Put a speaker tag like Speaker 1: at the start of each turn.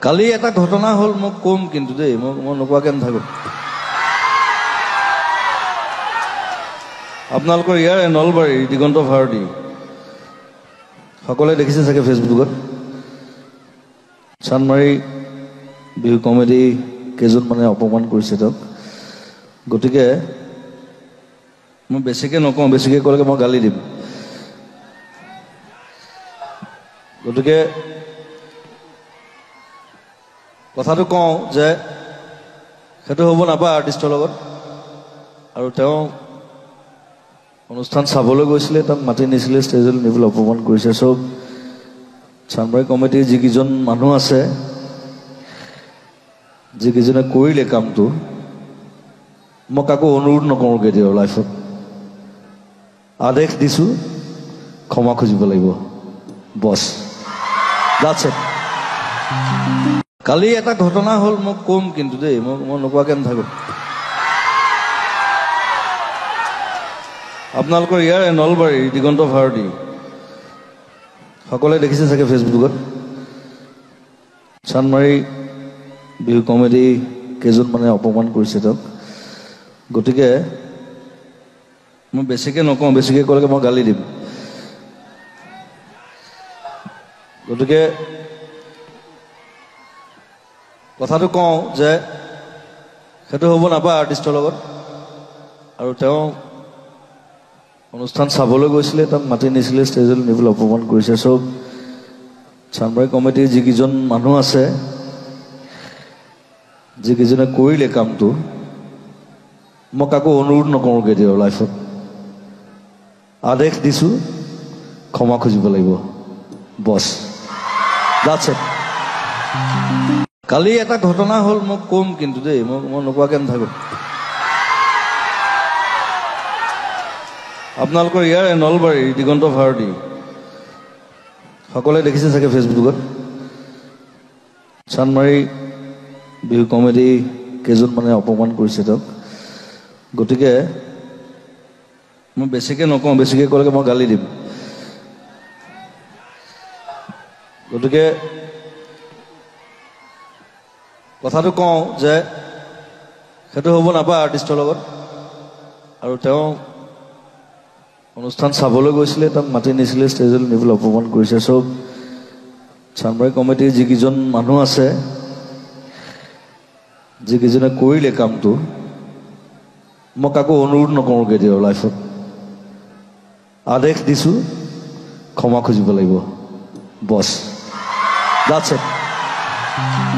Speaker 1: কালি এটা ঘটনা হল মোক কম কিন্তু দেই মই নোকোৱাকে নাথাকো আপোনালোকৰ ইয়াৰ নলবাৰী দিগন্ত ভাৰতী সকলোৱে দেখিছে চাগে ফেচবুকত চানমাৰী বিহু কমেডি কেজন মানে অপমান কৰিছে তেওঁক গতিকে মই বেছিকে নকওঁ বেছিকে ক'লে মই গালি দিম গতিকে কথাটো কওঁ যে সেইটো হ'ব নাপায় আৰ্টিষ্টৰ লগত আৰু তেওঁ অনুষ্ঠান চাবলৈ গৈছিলে তাক মাতি নিছিলে ষ্টেজলৈ নিবলৈ অপমান কৰিছে চব চানমাৰী কমিটিৰ যিকেইজন মানুহ আছে যিকেইজনে কৰিলে কামটো মই কাকো অনুৰোধ নকৰোঁ কেতিয়াও লাইফত আদেশ দিছোঁ ক্ষমা খুজিব লাগিব বছ that's it কালি এটা ঘটনা হল মোক কম কিন্তু দেই মই নোকোৱাকে নাথাকো আপোনালোকৰ ইয়াৰ নলবাৰী দিগন্ত ভাৰতী সকলোৱে দেখিছে চাগে ফেচবুকত চানমাৰী বিহু কমেডি কেজন মানে অপমান কৰিছে তেওঁক গতিকে মই বেছিকে নকওঁ বেছিকে ক'লে মই গালি দিম গতিকে কথাটো কওঁ যে সেইটো হ'ব নাপায় আৰ্টিষ্টৰ লগত আৰু তেওঁ অনুষ্ঠান চাবলৈ গৈছিলে তাক মাতি নিছিলে ষ্টেজলৈ নিবলৈ অপমান কৰিছে চব চানমাৰী কমিটিৰ যিকেইজন মানুহ আছে যিকেইজনে কৰিলে কামটো মই কাকো অনুৰোধ নকৰোঁ কেতিয়াও লাইফত আদেশ দিছোঁ ক্ষমা খুজিব লাগিব বছ that's it কালি এটা ঘটনা হল মোক কম কিন্তু দেই মই নোকোৱাকে নাথাকো আপোনালোকৰ ইয়াৰ নলবাৰী দিগন্ত ভাৰতী সকলোৱে দেখিছে চাগে ফেচবুকত চানমাৰী বিহু কমেডি কেজন মানে অপমান কৰিছে তেওঁক গতিকে মই বেছিকে নকওঁ বেছিকে ক'লে মই গালি দিম গতিকে কথাটো কওঁ যে সেইটো হ'ব নাপায় আৰ্টিষ্টৰ লগত আৰু তেওঁ অনুষ্ঠান চাবলৈ গৈছিলে তাক মাতি নিছিলে ষ্টেজলৈ নিবলৈ অপমান কৰিছে চব চানমাৰী কমিটিৰ যিকেইজন মানুহ আছে যিকেইজনে কৰিলে কামটো মই কাকো অনুৰোধ নকৰোঁ কেতিয়াও লাইফত আদেশ দিছোঁ ক্ষমা খুজিব লাগিব বছ that's it